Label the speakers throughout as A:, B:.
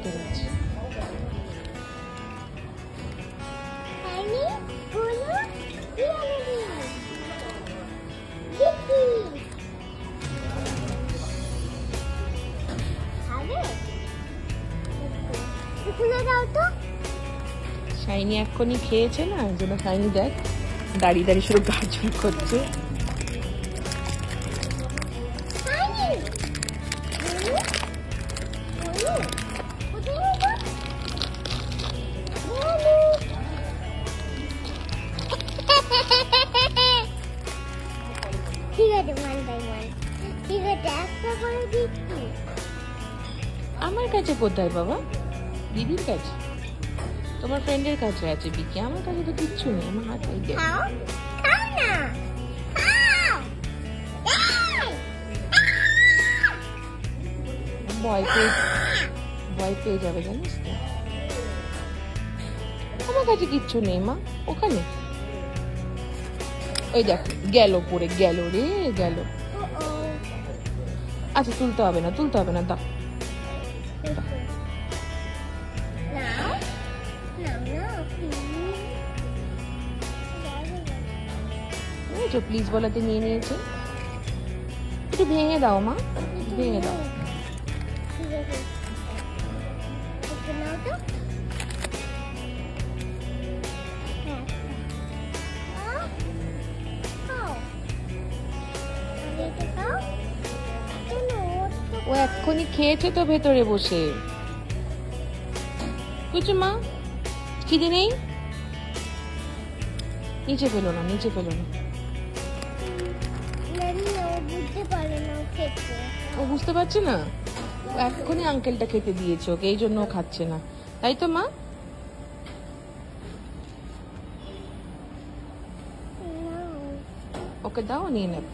A: খেতে দিচ্ছি। শাইনি এক্ষুনি খেয়েছে না, যেন শাইনি দেখ দাঁড়িয়ে দাঁড়িয়ে শুধু গার্জন করছে। আমার কাছে কোথায় বাবা? দিদির কাছে, তোমার ফ্রেন্ডের কাছে আছে বিকি, আমার কাছে তো কিচ্ছু নেই। আমার হাতে ভয় পেয়ে যাবে জানিস তো। আমার কাছে কিচ্ছু নেই মা, ওখানে ওই দেখ গেল, পড়ে গেল রে, গেল। আচ্ছা তুলতে হবে না, দাও। প্লিজ বলাতে নিয়ে নিয়েছে। একটু ভেঙে দাও মা, ভেঙে দাও। ও এক্ষুনি খেয়েছে তো ভেতরে বসে। বুঝছো মা, খিদে নেই? নিচে ফেলো না। ও বুঝতে পারছে না, ও এক্ষুনি আঙ্কেলটা খেতে দিয়েছে ওকে, এই জন্য ও খাচ্ছে না, তাই তো মা? ওকে দাও, নিয়ে নেবে।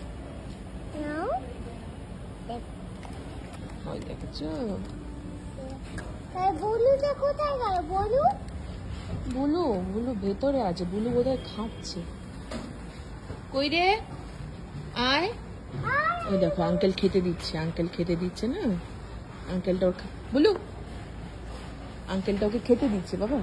A: ওই দেখেছো, বুলু ভেতরে আছে। বুলু বোধহয় খাচ্ছে। কই রে, আয়। ওই দেখো আঙ্কেল খেতে দিচ্ছে না, আঙ্কেলটা ওর বুলু, আঙ্কেলটা ওকে খেতে দিচ্ছে বাবা।